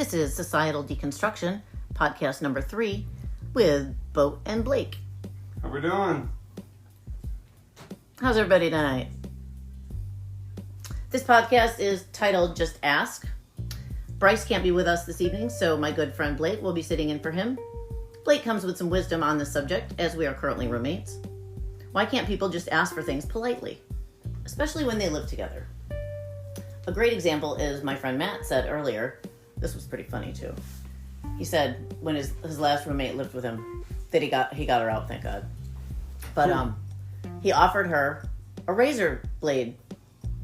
This is Societal Deconstruction, podcast number 3, with Boat and Blake. How we doing? How's everybody tonight? This podcast is titled Just Ask. Bryce can't be with us this evening, so my good friend Blake will be sitting in for him. Blake comes with some wisdom on this subject, as we are currently roommates. Why can't people just ask for things politely, especially when they live together? A great example is my friend Matt said earlier. This was pretty funny too. He said when his last roommate lived with him that he got her out, thank God. But he offered her a razor blade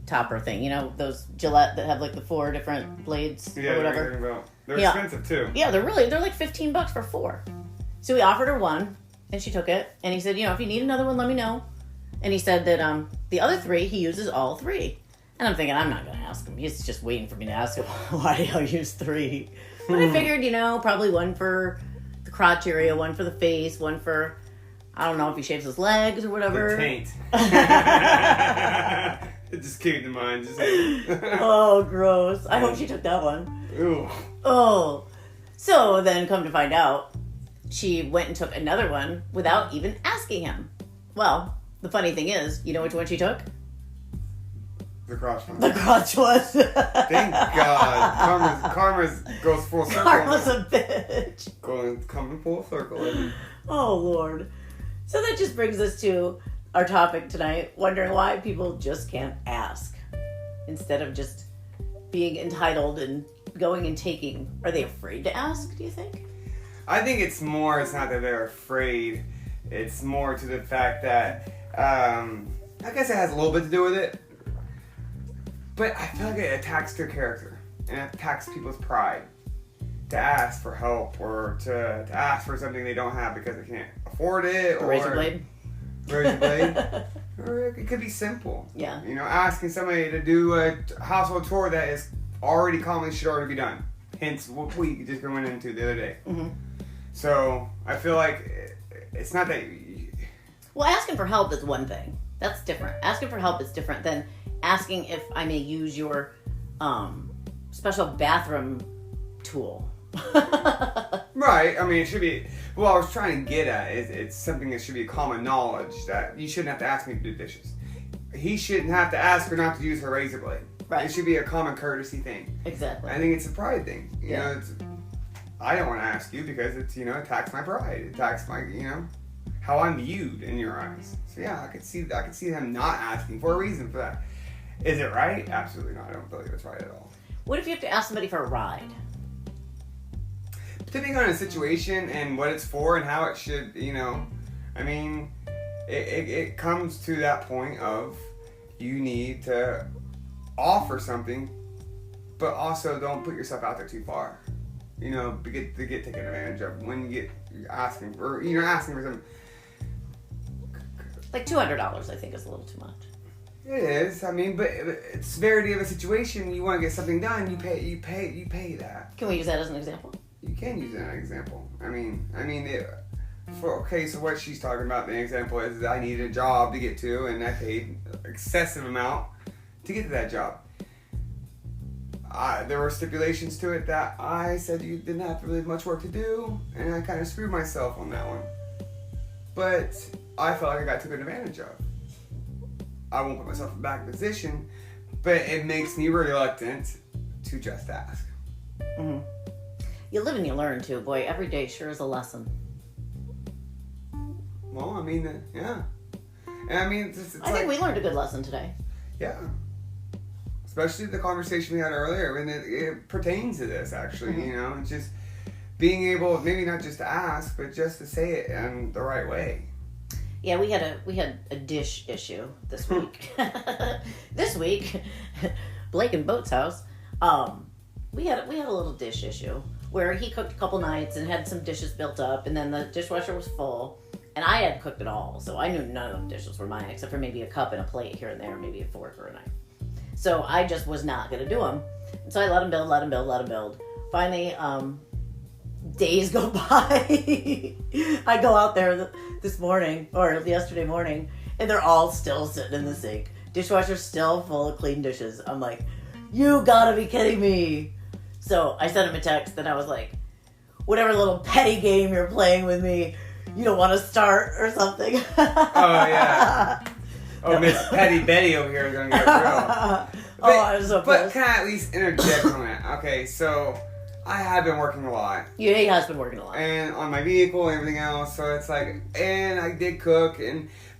topper thing. You know, those Gillette that have like the 4 different blades or whatever. They're expensive too. Yeah, they're like $15 for 4. So he offered her one and she took it, and he said, you know, if you need another one, let me know. And he said that the other 3 he uses all 3. And I'm thinking, I'm not going to ask him. He's just waiting for me to ask him why he'll use 3. But I figured, you know, probably one for the crotch area, one for the face, one for, I don't know if he shaves his legs or whatever. The taint. It just came to mind. Oh, gross. I hope she took that one. Ew. Oh. So then come to find out, she went and took another one without even asking him. Well, the funny thing is, you know which one she took? The crotch one. The crotch one. Thank God. Karma's goes full circle. Karma's a bitch. Coming full circle. Oh, Lord. So that just brings us to our topic tonight, wondering why people just can't ask. Instead of just being entitled and going and taking. Are they afraid to ask, do you think? I think it's not that they're afraid. It's more to the fact that, I guess it has a little bit to do with it. But I feel like it attacks their character. And it attacks people's pride. To ask for help or to ask for something they don't have because they can't afford it. A razor blade? Razor blade. Or it could be simple. Yeah. You know, asking somebody to do a household chore that is already commonly should already be done. Hence what we just went into the other day. Mm-hmm. So I feel like it's not that... Well, asking for help is one thing. That's different. Asking for help is different than asking if I may use your special bathroom tool. Right. I mean, it should be... Well, I was trying to get at it's something that should be common knowledge that you shouldn't have to ask me to do dishes. He shouldn't have to ask her not to use her razor blade. Right. It should be a common courtesy thing. Exactly. I think it's a pride thing. You Yeah. know, I don't want to ask you because it's, you know, attacks my pride. It attacks my, you know, how I'm viewed in your eyes. So yeah, I could see him not asking for a reason for that. Is it right? Absolutely not. I don't believe it's right at all. What if you have to ask somebody for a ride? Depending on the situation and what it's for and how it should, you know, I mean, it comes to that point of you need to offer something, but also don't put yourself out there too far. You know, to get taken advantage of when you're asking for something. Like $200, I think, is a little too much. It is. I mean, but it's severity of a situation. You want to get something done. You pay that. Can we use that as an example? You can use it as an example. So what she's talking about, the example is that I needed a job to get to, and I paid excessive amount to get to that job. There were stipulations to it that I said you didn't have really much work to do, and I kind of screwed myself on that one. But I felt like I got taken advantage of. I won't put myself in a back position, but it makes me reluctant to just ask. Mm-hmm. You live and you learn too, boy. Every day sure is a lesson. Well, I mean, yeah. And I mean, I think we learned a good lesson today. Yeah. Especially the conversation we had earlier, and it pertains to this, actually, Mm-hmm. you know, it's just being able, maybe not just to ask, but just to say it in the right way. Yeah, we had a dish issue this week. This week, Blake and Boat's house, we had a little dish issue where he cooked a couple nights and had some dishes built up, and then the dishwasher was full, and I hadn't cooked it all, so I knew none of the dishes were mine except for maybe a cup and a plate here and there, maybe a fork or a knife. So I just was not going to do them. And so I let him build. Finally, days go by. I go out there this morning, or yesterday morning, and they're all still sitting in the sink. Dishwasher's still full of clean dishes. I'm like, you gotta be kidding me. So I sent him a text and I was like, whatever little petty game you're playing with me, you don't want to start or something. Oh, yeah. Oh, Miss Petty Betty over here is going to get real. But, I was so But pissed. can I at least interject on that? Okay, so I have been working a lot. Yeah, he has been working a lot. And on my vehicle and everything else, so it's like, and I did cook,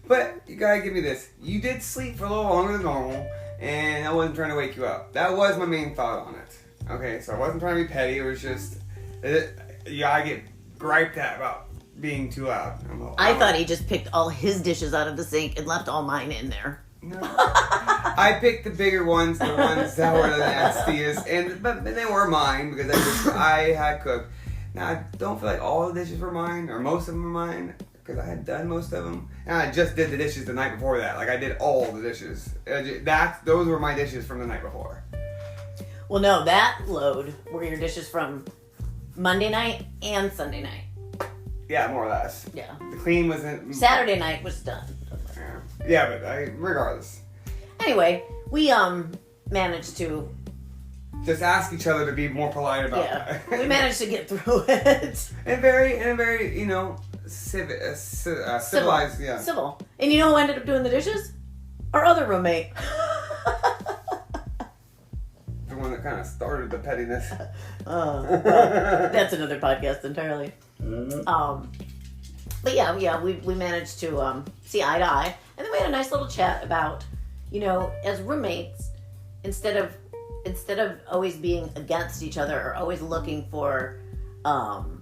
but you gotta give me this. You did sleep for a little longer than normal, and I wasn't trying to wake you up. That was my main thought on it. Okay, so I wasn't trying to be petty, it was just, I get griped at about being too loud. I thought he just picked all his dishes out of the sink and left all mine in there. No. I picked the bigger ones, the ones that were the nastiest, but they were mine because I had cooked. Now I don't feel like all the dishes were mine, or most of them were mine, because I had done most of them, and I just did the dishes the night before that. Like I did all the dishes. Those were my dishes from the night before. Well, no, that load were your dishes from Monday night and Sunday night. Yeah, more or less. Yeah. The clean wasn't. Saturday night was done. Yeah, but regardless. Anyway, we managed to. Just ask each other to be more polite about Yeah, that. we managed to get through it. And very, civilized. Yeah. Civil. And you know who ended up doing the dishes? Our other roommate. The one that kind of started the pettiness. Well, that's another podcast entirely. Mm-hmm. But yeah, we managed to see eye to eye, and then we had a nice little chat about, as roommates, instead of always being against each other or always looking for, the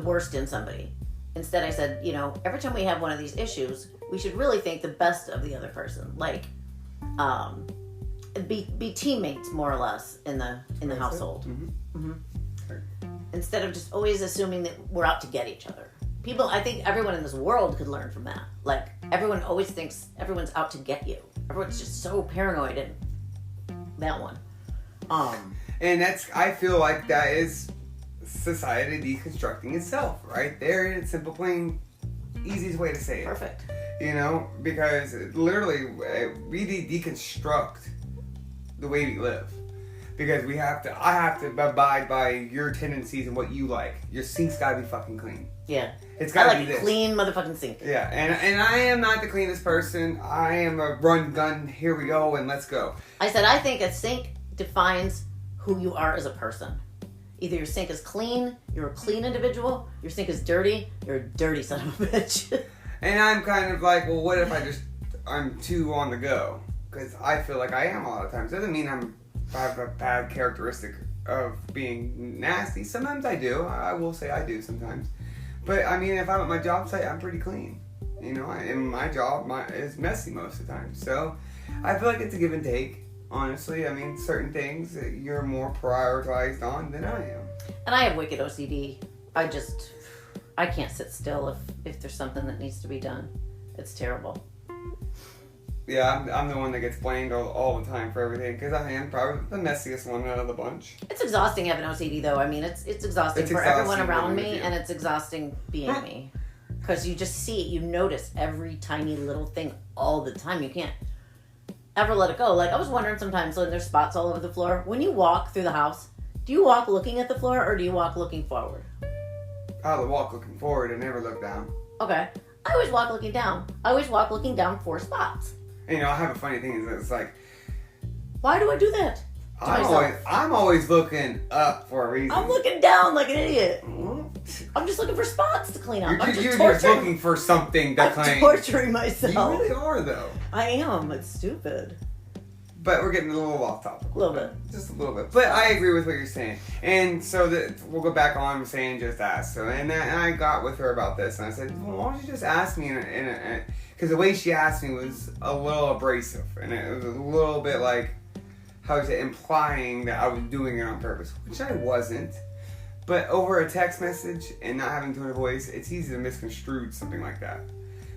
worst in somebody. Instead, I said, every time we have one of these issues, we should really think the best of the other person. Like, be teammates more or less in the household. Mm-hmm. Instead of just always assuming that we're out to get each other. I think everyone in this world could learn from that. Like, everyone always thinks everyone's out to get you. Everyone's just so paranoid and that one. And I feel like that is society deconstructing itself, right there in its simple, plain, easiest way to say it. Perfect. Because literally, we deconstruct the way we live. Because I have to abide by your tendencies and what you like. Your sink's gotta be fucking clean. Yeah. It's gotta be a this. Clean motherfucking sink. Yeah, and I am not the cleanest person. I am a run gun, here we go, and let's go. I said, I think a sink defines who you are as a person. Either your sink is clean, you're a clean individual. Your sink is dirty, you're a dirty son of a bitch. And I'm kind of like, well, what if I'm too on the go? Because I feel like I am a lot of times. Doesn't mean I have a bad characteristic of being nasty. Sometimes I do. I will say I do sometimes. But I mean, if I'm at my job site, I'm pretty clean. And my job is messy most of the time. So I feel like it's a give and take. Honestly, I mean, certain things that you're more prioritized on than I am. And I have wicked OCD. I can't sit still if there's something that needs to be done. It's terrible. Yeah, I'm the one that gets blamed all the time for everything because I am probably the messiest one out of the bunch. It's exhausting having OCD though. I mean, it's exhausting for everyone around me, and it's exhausting being me. Because you just see it, you notice every tiny little thing all the time. You can't ever let it go. Like, I was wondering sometimes when there's spots all over the floor. When you walk through the house, do you walk looking at the floor or do you walk looking forward? I would walk looking forward and never look down. Okay. I always walk looking down. I always walk looking down for spots. And, I have a funny thing is it's like... Why do I do that? I'm always looking up for a reason. I'm looking down like an idiot. I'm just looking for spots to clean up. You're just looking for something to clean. I'm torturing myself. You really are, though. I am. It's stupid. But we're getting a little off topic. A little bit. Just a little bit. But I agree with what you're saying. And so we'll go back on saying just ask. So, and I got with her about this. And I said, well, why don't you just ask me? Because the way she asked me was a little abrasive. And it was a little bit like, how is it, implying that I was doing it on purpose. Which I wasn't. But over a text message and not having tone of voice, it's easy to misconstrue something like that.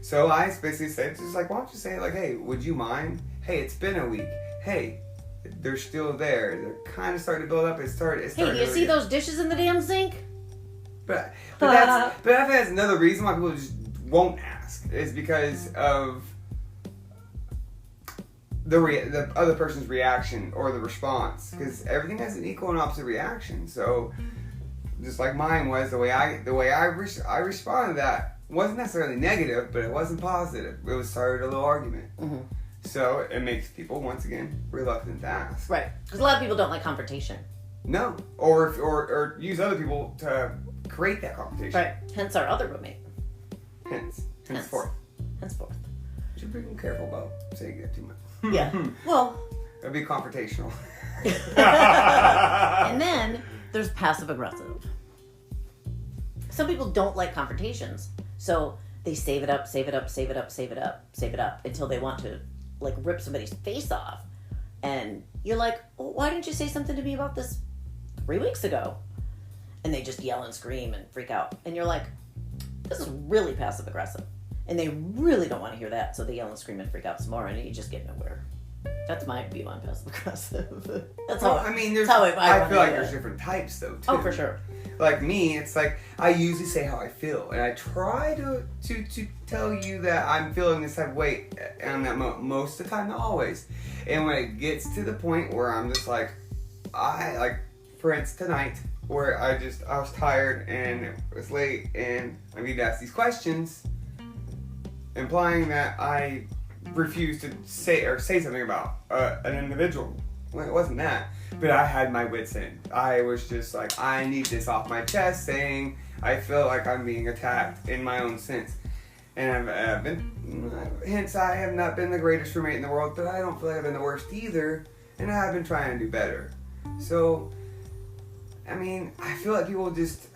So I basically said, just like, why don't you say it like, hey, would you mind? Hey, it's been a week. Hey, they're still there. They're kind of starting to build up. Hey, do you see those dishes in the damn sink? But that's another reason why people just won't ask. Is because of the other person's reaction or the response, because everything has an equal and opposite reaction. So just like mine was, the way I responded to that wasn't necessarily negative, but it wasn't positive. It was started a little argument. Mm-hmm. So it makes people, once again, reluctant to ask. Right, because a lot of people don't like confrontation. No, or use other people to create that confrontation. Right, hence our other roommate. Henceforth. You should be careful about saying that too much. Yeah, well. It'll be confrontational. And then there's passive aggressive. Some people don't like confrontations, so they save it up until they want to like rip somebody's face off. And you're like, well, why didn't you say something to me about this 3 weeks ago? And they just yell and scream and freak out. And you're like, this is really passive aggressive. And they really don't want to hear that, so they yell and scream and freak out some more, and you just get nowhere. That's my view on passive aggressive. That's how. I mean, I feel like there's different types though too. Oh, for sure. Like me, it's like I usually say how I feel, and I try to tell you that I'm feeling this type of way on that most of the time, not always. And when it gets to the point where I'm just like, for instance tonight, where I was tired and it was late, and I need to ask these questions, implying that I refused to say something about an individual. Well, it wasn't that, but I had my wits in. I was just like, I need this off my chest, saying I feel like I'm being attacked in my own sense. And hence I have not been the greatest roommate in the world, but I don't feel like I've been the worst either, and I have been trying to do better. So, I mean, I feel like people just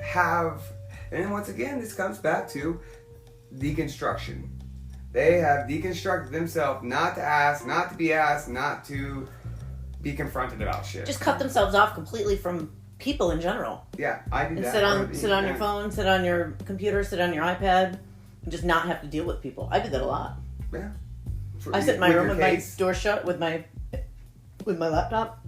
have, and once again, this comes back to deconstruction. They have deconstructed themselves not to ask, not to be asked, not to be confronted about shit. Just cut themselves off completely from people in general. Yeah, I do and that. Sit on your phone, sit on your computer, sit on your iPad, and just not have to deal with people. I do that a lot. Yeah. I sit in my room with my door shut with my laptop.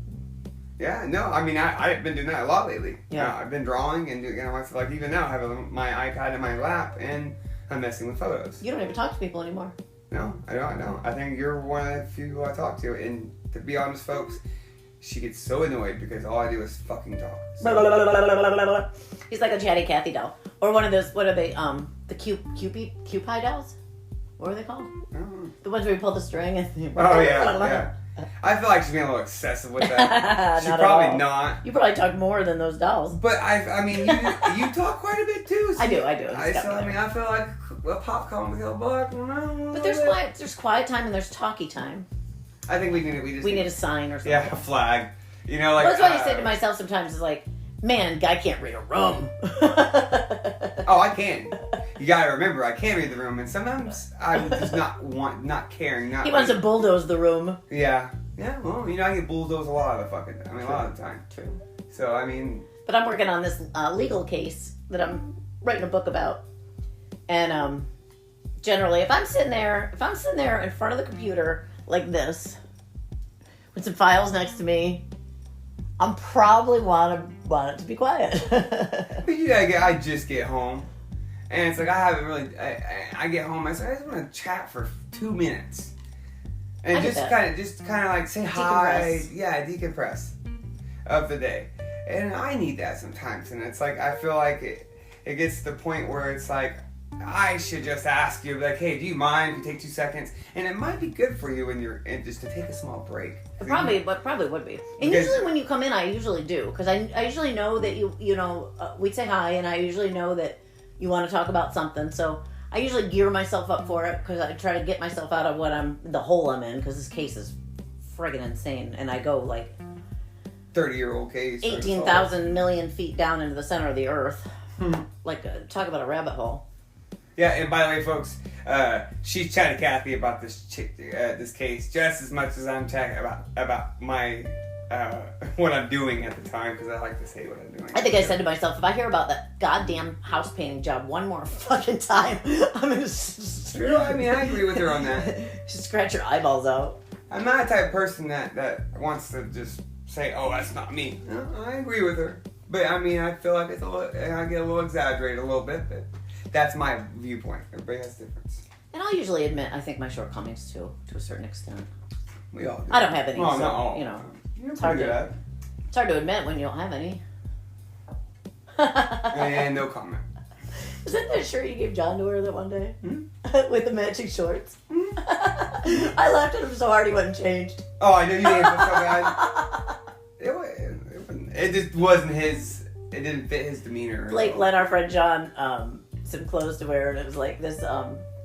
Yeah, no, I mean, I've been doing that a lot lately. Yeah. I've been drawing and doing, like even now I have my iPad in my lap and I'm messing with photos. You don't even talk to people anymore. No, I don't. I think you're one of the few people I talk to, and to be honest, folks, she gets so annoyed because all I do is fucking talk. So. He's like a chatty Cathy doll. Or one of those, what are they, the Cupid dolls? What are they called? The ones where you pull the string and... yeah. I feel like she's being a little excessive with that. She's probably not. You probably talk more than those dolls. But I mean, you talk quite a bit too. So I do. I feel like a popcorn with a black. But there's quiet time and there's talky time. I think we need a sign or something. Yeah, a flag. You know, like. Well, that's what I say to myself sometimes. Is like, man, guy can't read a room. Oh, I can. You gotta remember, I can read the room, and sometimes I'm just not caring. He wants to bulldoze the room. Yeah. Well, I get bulldozed a lot of the a lot of the time. True. So I mean. But I'm working on this legal case that I'm writing a book about, and generally, if I'm sitting there in front of the computer like this, with some files next to me, I'm probably want it to be quiet. But I just get home. And it's like, I haven't really, I get home, I just want to chat for 2 minutes. And just kind of like say hi. Yeah, decompress of the day. And I need that sometimes. And it's like, I feel like it gets to the point where it's like, I should just ask you, like, hey, do you mind if you take 2 seconds? And it might be good for you and just to take a small break. It probably would be. And usually when you come in, I usually do. Because I usually know that we'd say hi, and I usually know that you want to talk about something, so I usually gear myself up for it because I try to get myself out of the hole I'm in, because this case is friggin' insane, and I go like 30-year-old case, 18,000 million feet down into the center of the earth. Like talk about a rabbit hole. Yeah, and by the way, folks, she's chatting Cathy about this case just as much as I'm chatting about my. What I'm doing at the time, because I like to say what I'm doing. I think I said to myself, if I hear about that goddamn house painting job one more fucking time, I'm gonna. True. I mean, I agree with her on that. Just scratch your eyeballs out. I'm not the type of person that wants to just say, "Oh, that's not me." No, I agree with her, but I mean, I feel like I get a little exaggerated a little bit, but that's my viewpoint. Everybody has difference. And And I'll usually admit, I think, my shortcomings too, to a certain extent. We all do. I don't have any, Well, so, no. you know. You're It's hard pretty good to- at it. It's hard to admit when you don't have any. And no comment. Is that that shirt you gave John to wear that one day? With the matching shorts? I laughed at him so hard he wasn't changed. Oh, I know you didn't feel so bad. It just wasn't his. It didn't fit his demeanor. Blake lent our friend John some clothes to wear, and it was like this,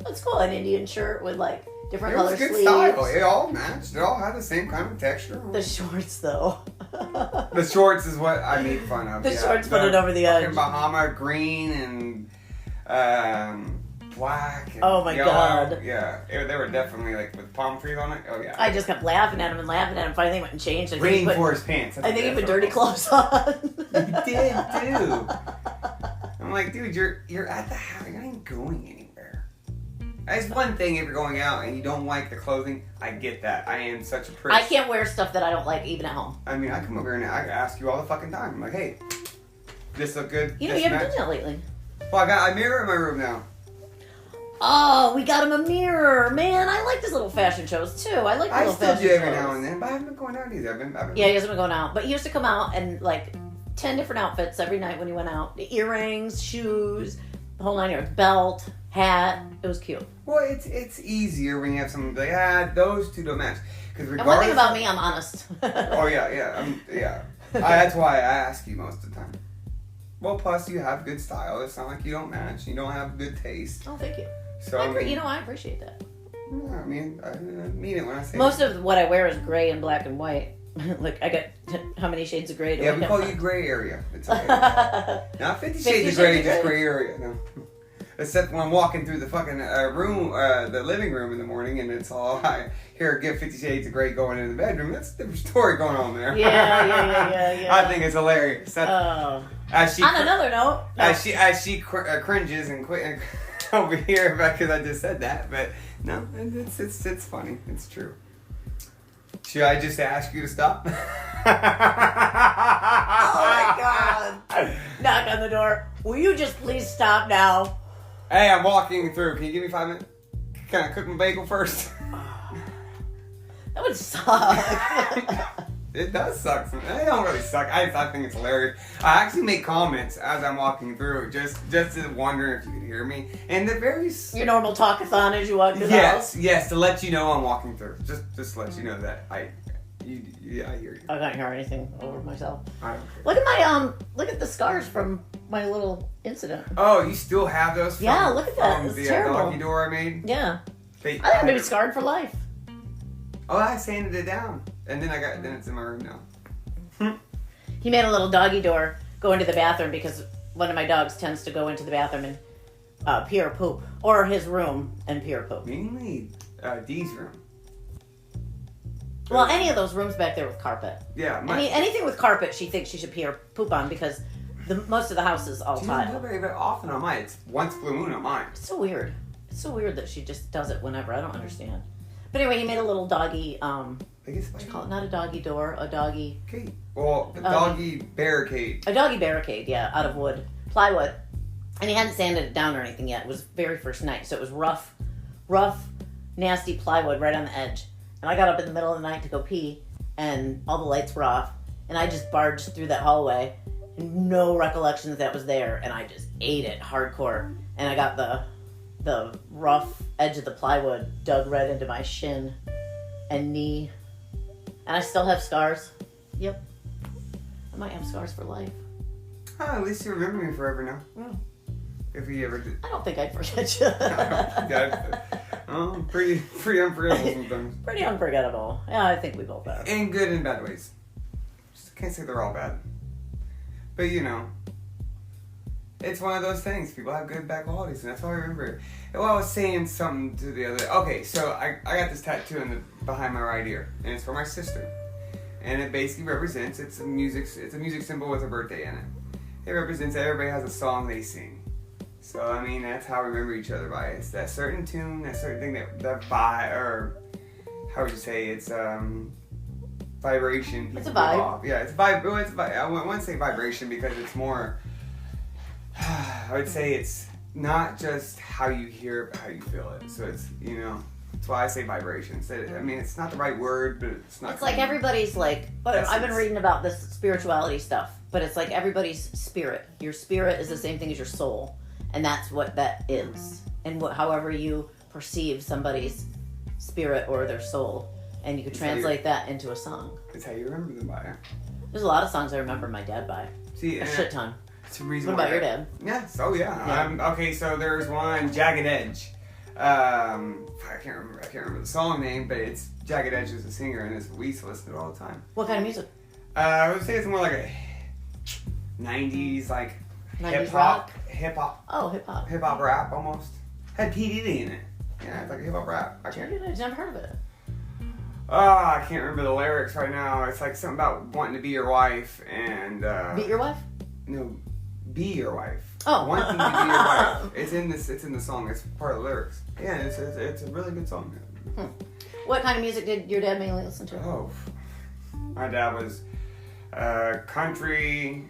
what's called an Indian shirt with like different It color was good sleeves. style. It all matched. It all had the same kind of texture. The shorts, though. The shorts is what I made fun of. The shorts put it over the fucking edge. Bahama green and black. And Oh my yellow. God. Yeah, they were definitely like with palm trees on it. Oh yeah. I just kept laughing at him and laughing at him. Finally went and changed. I think he Rainforest pants. I think he put dirty clothes on. You did too. I'm like, dude, you're at the house. You're not even going anywhere. It's one thing if you're going out and you don't like the clothing. I get that. I am such a prick. I can't wear stuff that I don't like even at home. I mean, I come over here and I ask you all the fucking time. I'm like, hey, this look good? You know, This you haven't match? done that lately. Well, I got a mirror in my room now. Oh, we got him a mirror. Man, I like his little fashion shows too. I like the I little still fashion do shows. every now and then, but I haven't been going out either. I've been Yeah, he hasn't been going out. But he used to come out and like 10 different outfits every night when he went out. The earrings, shoes, the whole 9 yards. Belt, hat. It was cute. Well, it's easier when you have someone like, those two don't match. Because And one thing about me, I'm honest. Oh yeah. That's why I ask you most of the time. Well, plus you have good style. It's not like you don't match. You don't have good taste. Oh, thank you. So I appreciate that. I mean it when I say Most of what I wear is gray and black and white. Like, I got how many shades of gray do I Yeah, have? we call you gray area. It's okay. Not 50 shades of gray, just gray area. No. Except when I'm walking through the fucking room, the living room in the morning, and it's all I hear get 50 shades of gray going into the bedroom. That's a different story going on there. Yeah. I think it's hilarious. Oh. As she On another note, as she cringes and quit over here because I just said that, but no, it's funny. It's true. Should I just ask you to stop? Oh my God. Knock on the door. Will you just please stop now? Hey, I'm walking through. Can you give me 5 minutes? Can I cook my bagel first? That would suck. It does suck. It don't really suck. I think it's hilarious. I actually make comments as I'm walking through, just to wonder if you could hear me. And the very Your normal talkathon as you walk through the house? yes, to let you know I'm walking through. Just to let you know that I hear you. I can't hear anything over myself. I don't care. Look at my look at the scars from my little incident. Oh, you still have those? Yeah, look at that. From It's the terrible. doggy door I made? Yeah. I They- think I'm gonna be scarred for life. Oh, I sanded it down. And then it's in my room now. He made a little doggy door go into the bathroom because one of my dogs tends to go into the bathroom and pee or poop. Or his room and pee or poop. Mainly Dee's room. Well, any of those rooms back there with carpet. Yeah. Anything with carpet she thinks she should pee or poop on because most of the house is all She doesn't do tile. it very, very often on mine. It's once blue moon on mine. It's so weird. It's so weird that she just does it whenever. I don't understand. But anyway, he made a little doggy, I guess what do you call it? Not a doggy door, a doggy... Okay. Well, the doggy barricade. A doggy barricade, yeah, out of wood. Plywood. And he hadn't sanded it down or anything yet. It was very first night. So it was rough, nasty plywood right on the edge. And I got up in the middle of the night to go pee, and all the lights were off. And I just barged through that hallway, and no recollection that was there. And I just ate it hardcore. And I got the rough edge of the plywood dug right into my shin and knee. And I still have scars. Yep. I might have scars for life. Oh, at least you remember me forever now. Mm. If we ever did. I don't think I'd forget you. Pretty unforgettable sometimes. Pretty unforgettable. Yeah, I think we both are. In good and bad ways. Just can't say they're all bad. But it's one of those things. People have good and bad qualities, and that's how I remember it. Well, I was saying something to the other. Okay, so I got this tattoo behind my right ear, and it's for my sister. And it basically represents it's a music symbol with a birthday in it. It represents that everybody has a song they sing. So I mean that's how we remember each other by. It's that certain tune, that certain thing that or how would you say it's vibration. It's a vibe. Off. Yeah, it's vibe. I wouldn't say vibration because it's more. I would say it's not just how you hear it, but how you feel it. So it's, that's why I say vibrations. I mean, it's not the right word, but it's not. It's like everybody's like, but I've been reading about this spirituality stuff, but it's like everybody's spirit. Your spirit is the same thing as your soul, and that's what that is. And however you perceive somebody's spirit or their soul, and you could translate that into a song. It's how you remember them by. There's a lot of songs I remember my dad by. See, a shit ton. It's a reason. What about your dad? Yes. Oh yeah. Okay, so there's one, Jagged Edge. I can't remember the song name, but it's Jagged Edge is the singer, and we used to listen to it all the time. What kind of music? I would say it's more like a 90s, like 90s hip rock? hop. Oh, hip hop. Hip hop rap almost. Had P Diddy in it. Yeah, it's like a hip hop rap. I've never heard of it. I can't remember the lyrics right now. It's like something about wanting to be your wife and Beat your wife? No, be your wife. Oh. Wanting to be your wife. It's in the song. It's part of the lyrics. Yeah, it's a really good song. What kind of music did your dad mainly listen to? Oh, my dad was country.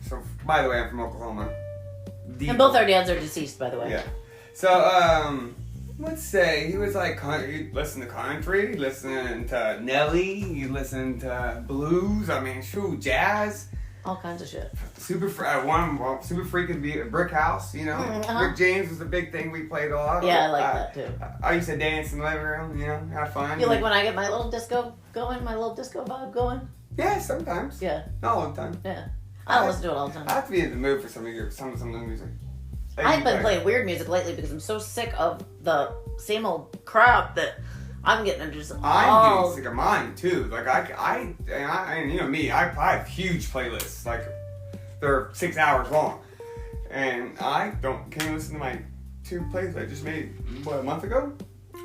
So, by the way, I'm from Oklahoma. And both our dads are deceased, by the way. Yeah. So, let's say he was like, you listen to country, you listen to Nelly, you listen to blues, jazz. All kinds of shit. Super freak would be a Brick House, Rick James was a big thing we played a lot. Yeah, I like that too. I used to dance in the living room, have fun. You like when I get my little disco going, my little disco vibe going? Yeah, sometimes. Yeah. Not all the time. Yeah. I don't listen to it all the time. I have to be in the mood for some of the music. I've been playing weird music lately because I'm so sick of the same old crap that I'm getting into just I'm getting sick of mine too. Like I me, I have huge playlists. Like they're 6 hours long, and I can't listen to my 2 playlists I just made a month ago.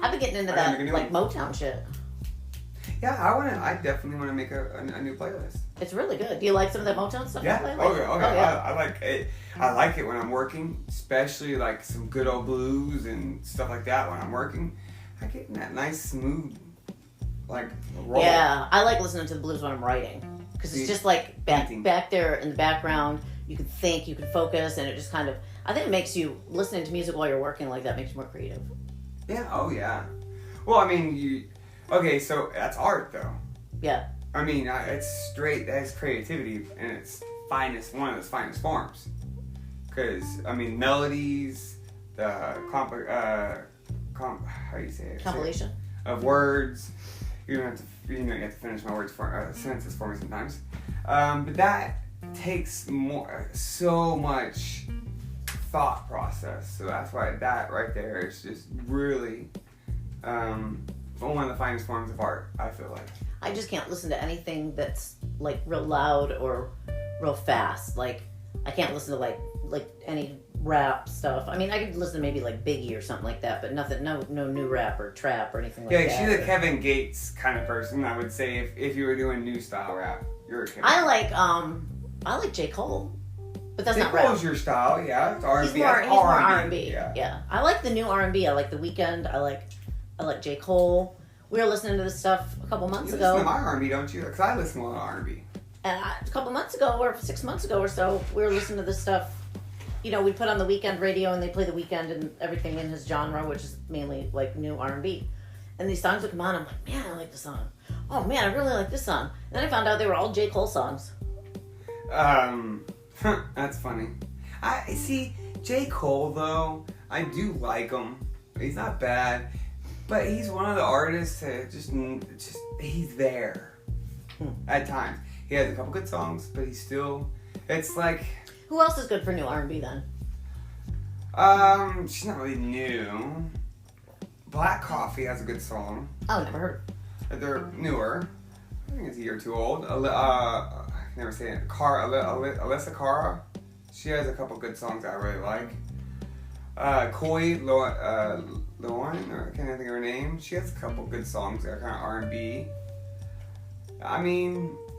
I've been getting into that like Motown shit. Yeah, I definitely want to make a new playlist. It's really good. Do you like some of that Motown stuff? Yeah. Okay. I like it. I like it when I'm working, especially like some good old blues and stuff like that. When I'm working, I get in that nice smooth, like roll. Yeah, I like listening to the blues when I'm writing because it's just like back there in the background. You can think, you can focus, and it just kind of. I think it makes you listening to music while you're working like that makes you more creative. Yeah. Oh yeah. Well, okay, so that's art though. Yeah. It's straight. That's creativity in its finest, one of its finest forms. Because melodies, the how do you say it? Compilation of words. You have to finish my words sentences for me sometimes. But that takes so much thought process. So that's why that right there is just really one of the finest forms of art. I feel like. I just can't listen to anything that's like real loud or real fast. Like I can't listen to like any rap stuff. I could listen to maybe like Biggie or something like that, but nothing, no new rap or trap or anything like that. Yeah, she's a Kevin Gates kind of person. I would say if you were doing new style rap, you're a Kevin. I like J. Cole, but that's not rap. J. Cole's your style, yeah. It's R&B. He's more R&B. Yeah. I like the new R&B. I like The Weeknd. I like J. Cole. We were listening to this stuff a couple months ago. You listen to my R&B, don't you? Because I listen to a lot of R&B. And a couple months ago, or 6 months ago or so, we were listening to this stuff. We put on the Weeknd radio, and they play The Weeknd and everything in his genre, which is mainly like new R&B. And these songs would come on. I'm like, man, I like this song. Oh man, I really like this song. And then I found out they were all J. Cole songs. That's funny. I see J. Cole though. I do like him. He's not bad. But he's one of the artists that just he's there at times. He has a couple good songs, but he's still. It's like. Who else is good for new R&B then? She's not really new. Black Coffee has a good song. Oh, never heard. They're newer. I think it's a year or two old. I can never say it. Alyssa Cara. She has a couple good songs I really like. Koi Lauren, or I can't think of her name. She has a couple good songs that are kind of R&B.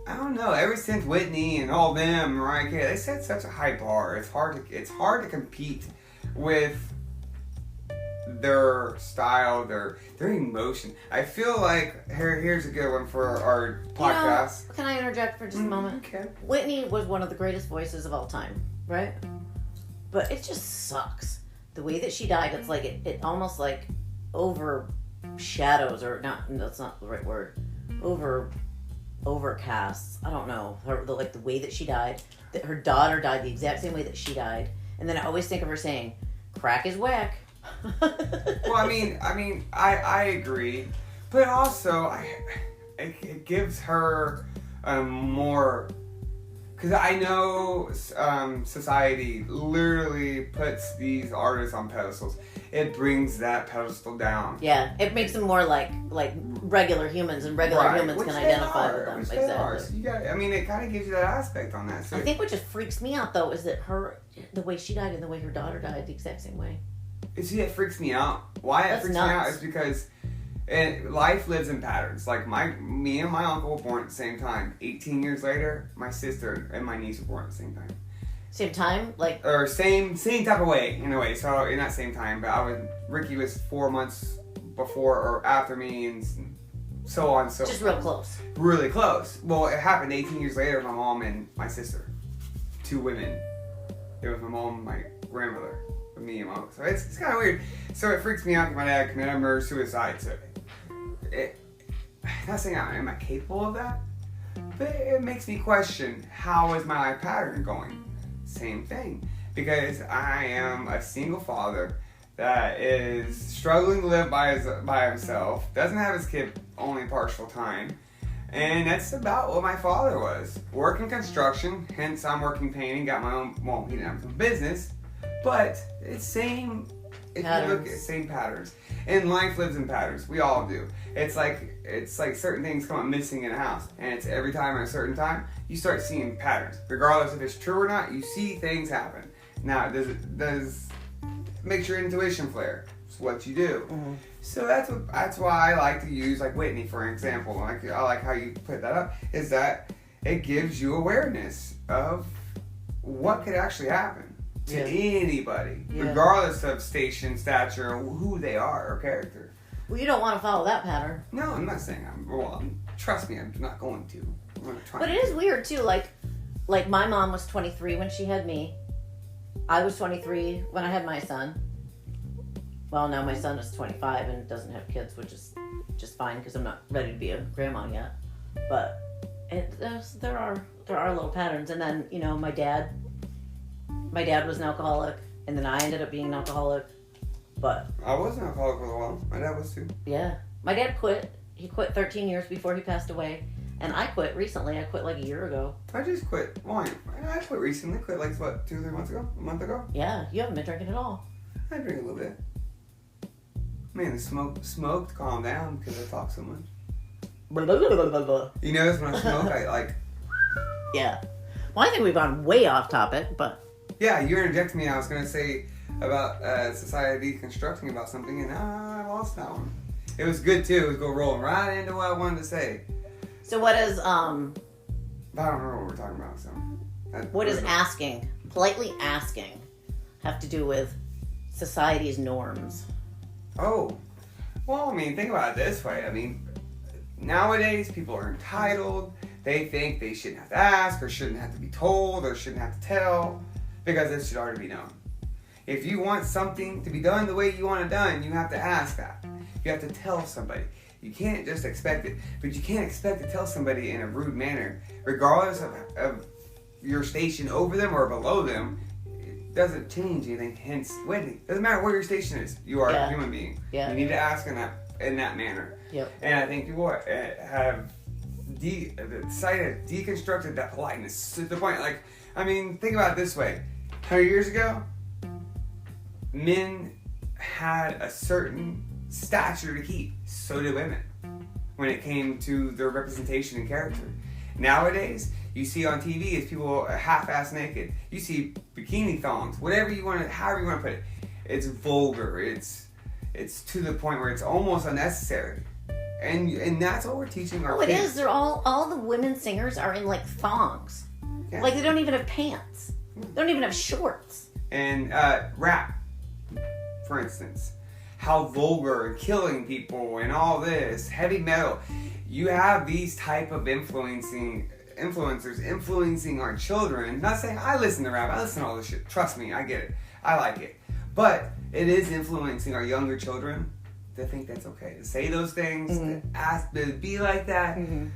I don't know. Ever since Whitney and all them, Mariah Carey, they set such a high bar. It's hard to compete with their style, their emotion. I feel like here's a good one for our podcast. Can I interject for just a moment? Okay. Whitney was one of the greatest voices of all time, right? But it just sucks. The way that she died, it's like it almost like overshadows, or not, that's not the right word. Overcasts. I don't know. The way that she died. That her daughter died the exact same way that she died. And then I always think of her saying, crack is whack. Well, I mean, I agree. But also, it gives her more... Because I know society literally puts these artists on pedestals. It brings that pedestal down. Yeah, it makes them more like regular humans, and regular humans can identify with them. Exactly. So it kind of gives you that aspect on that. So I think what just freaks me out, though, is that the way she died and the way her daughter died the exact same way. See, it freaks me out. Why it freaks me out is because life lives in patterns. Like me and my uncle were born at the same time. 18 years later, my sister and my niece were born at the same time. Same time, or same type of way, in a way. So in that same time, but Ricky was 4 months before or after me, and so on. So just real close. Really close. Well, it happened 18 years later. My mom and my sister, 2 women. It was my mom, and my grandmother, and me and my uncle. So it's kind of weird. So it freaks me out that my dad committed murder suicide. So not saying am I capable of that, but it makes me question, how is my life pattern going? Same thing, because I am a single father that is struggling to live by himself, doesn't have his kid only partial time, and that's about what my father was. Working construction, hence I'm working painting, got my own, well, he didn't have a business, but it's same, if you look at same patterns. And life lives in patterns. We all do. It's like certain things come up missing in a house, and it's every time at a certain time you start seeing patterns, regardless if it's true or not. You see things happen. Now, does makes your intuition flare? It's what you do. Mm-hmm. So that's why I like to use like Whitney for an example. I like how you put that up. Is that it gives you awareness of what could actually happen to anybody, regardless of station, stature, or who they are, or character. Well, you don't want to follow that pattern. No, I'm not saying trust me, I'm not going to. But it is weird, too. Like my mom was 23 when she had me. I was 23 when I had my son. Well, now my son is 25 and doesn't have kids, which is just fine because I'm not ready to be a grandma yet. But there are little patterns. And then, my dad was an alcoholic, and then I ended up being an alcoholic. But I was an alcoholic for a while. My dad was too. Yeah. My dad quit. He quit 13 years before he passed away. And I quit recently. I quit like a year ago. I just quit. Why? I quit recently. Quit like, what, 2 or 3 months ago? A month ago? Yeah. You haven't been drinking at all. I drink a little bit. Man, the smoke to calm down because I talk so much. You notice when I smoke, I like... Yeah. Well, I think we've gone way off topic, but... Yeah, you interjected me. I was going to say about society deconstructing about something, and I lost that one. It was good, too. It was going rolling right into what I wanted to say. So what is, I don't remember what we're talking about, so... What does politely asking, have to do with society's norms? Oh. Well, think about it this way. Nowadays, people are entitled. They think they shouldn't have to ask, or shouldn't have to be told, or shouldn't have to tell, because it should already be known. If you want something to be done the way you want it done, you have to ask that. You have to tell somebody. You can't just expect it, but you can't expect to tell somebody in a rude manner, regardless of your station over them or below them. It doesn't change anything. Hence, it doesn't matter where your station is. You are a human being. Yeah. You need to ask in that manner. Yep. And I think people have deconstructed that politeness to the point. Think about it this way: 100 years ago, men had a certain stature to keep. So did women when it came to their representation and character. Nowadays, you see on TV is people half-ass naked. You see bikini thongs, however you want to put it. It's vulgar. It's to the point where it's almost unnecessary. And that's what we're teaching our kids. It is. They're all the women singers are in thongs. Yeah. They don't even have pants. They don't even have shorts. And rap, for instance. How vulgar and killing people and all this. Heavy metal. You have these type of influencers influencing our children. Not saying I listen to rap. I listen to all this shit. Trust me, I get it. I like it. But it is influencing our younger children to think that's okay. To say those things, to ask, to be like that. Mm-hmm.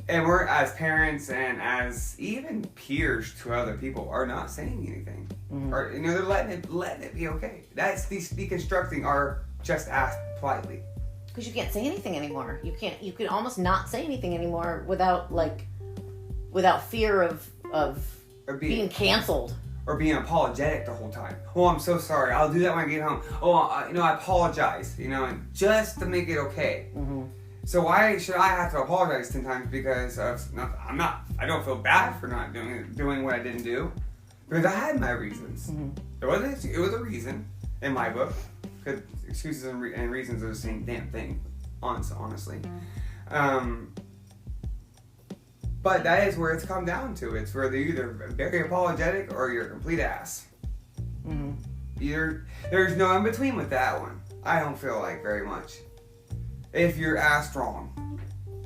And we're, as parents and as even peers to other people, are not saying anything. Mm-hmm. Or, they're letting it be okay. That's deconstructing our just ask politely. Because you can't say anything anymore. You can almost not say anything anymore without fear of being canceled. Or being apologetic the whole time. Oh, I'm so sorry. I'll do that when I get home. Oh, I apologize. Just to make it okay. Mm-hmm. So why should I have to apologize 10 times because I don't feel bad for not doing what I didn't do, because I had my reasons. Mm-hmm. It was a reason in my book, because excuses and reasons are the same damn thing, honestly. But that is where it's come down to. It's where they're either very apologetic or you're a complete ass. Mm-hmm. There's no in between with that one. I don't feel like very much. If you're asked wrong.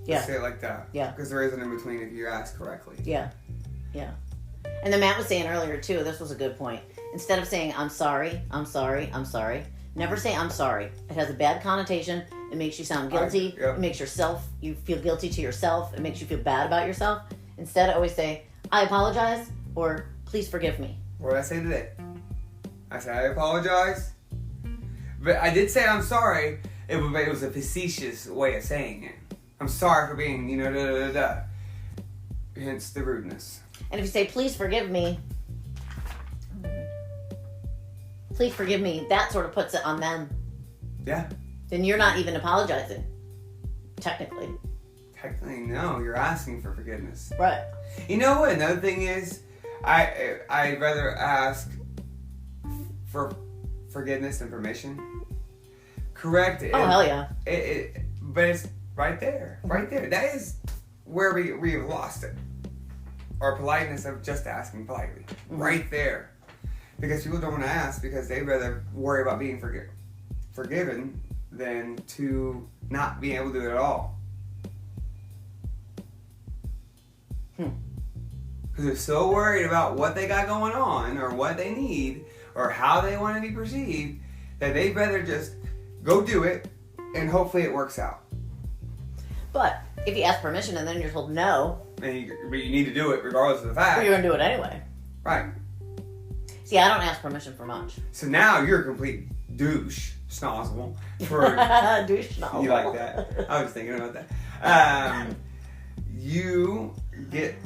Yeah. Let's say it like that. Yeah. Because there is an in between if you're asked correctly. Yeah. Yeah. And then Matt was saying earlier too, this was a good point. Instead of saying, I'm sorry, never say I'm sorry. It has a bad connotation. It makes you sound guilty. It makes you feel guilty to yourself. It makes you feel bad about yourself. Instead, always say, I apologize, or please forgive me. What did I say today? I said, I apologize. But I did say I'm sorry. It was a facetious way of saying it. I'm sorry for being, Hence the rudeness. And if you say, please forgive me, that sort of puts it on them. Yeah. Then you're not even apologizing, technically. Technically, no. You're asking for forgiveness. Right. You know what another thing is? I'd rather ask for forgiveness and permission. Correct. Oh, hell yeah. But it's right there. Right there. That is where we've lost it. Our politeness of just asking politely. Mm-hmm. Right there. Because people don't want to ask because they'd rather worry about being forgiven than to not being able to do it at all. Because they're so worried about what they got going on or what they need or how they want to be perceived that they'd rather just go do it and hopefully it works out. But if you ask permission and then you're told no, but you need to do it regardless of the fact. But you're going to do it anyway. Right. See, I don't ask permission for much. So now you're a complete douche snozzle. Douche snozzle. You like that? I was thinking about that. You get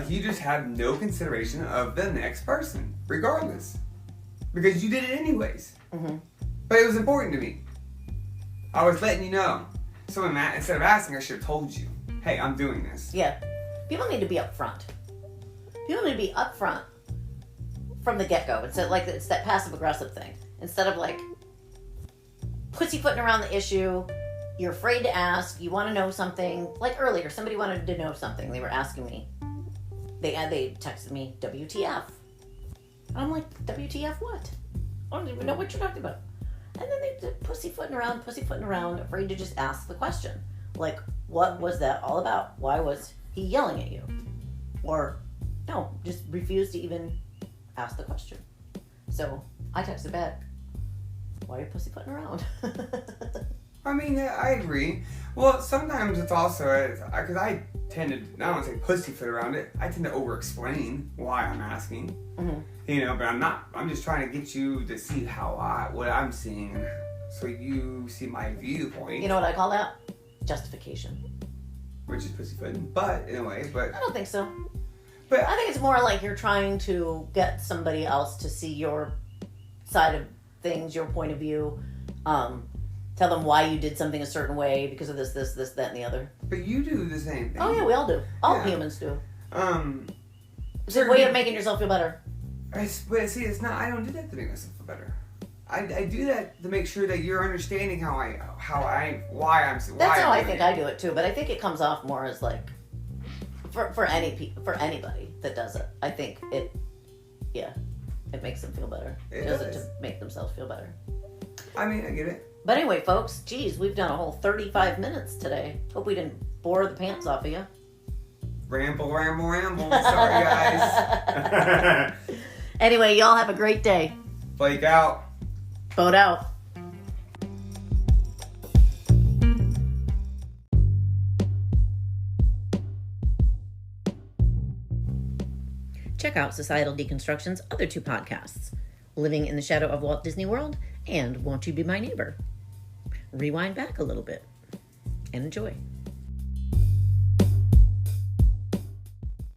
you just have no consideration of the next person, regardless, because you did it anyways. Mm-hmm. But it was important to me. I was letting you know. So instead of asking, I should have told you, hey, I'm doing this. Yeah. People need to be upfront. People need to be upfront from the get-go. It's that passive-aggressive thing. Instead of pussyfooting around the issue, you're afraid to ask, you want to know something. Like earlier, somebody wanted to know something. They were asking me. They texted me, WTF. And I'm like, WTF what? I don't even know what you're talking about. And then they pussyfooting around, afraid to just ask the question. Like, what was that all about? Why was he yelling at you? Or, no, just refused to even ask the question. So, I texted back, why are you pussyfooting around? I mean, yeah, I agree. Well, sometimes it's also, because I tend to, I don't want to say pussyfoot around it, I tend to over-explain why I'm asking. Mm-hmm. But I'm just trying to get you to see what I'm seeing, so you see my viewpoint. You know what I call that? Justification. Which is pussyfooting, but in a way, but... I don't think so. But I think it's more like you're trying to get somebody else to see your side of things, your point of view, tell them why you did something a certain way because of this, that, and the other. But you do the same thing. Oh, yeah, we all do. All humans do. It's a way of making yourself feel better. But see, it's not, I don't do that to make myself feel better. I do that to make sure that you're understanding why I'm... That's how I think I do it, too. But I think it comes off more as for anybody that does it. I think it makes them feel better. It does it to make themselves feel better. I mean, I get it. But anyway, folks, geez, we've done a whole 35 minutes today. Hope we didn't bore the pants off of you. Ramble. Sorry, guys. Anyway, y'all have a great day. Blake out. Boat out. Check out Societal Deconstruction's other 2 podcasts, Living in the Shadow of Walt Disney World and Won't You Be My Neighbor? Rewind back a little bit and enjoy.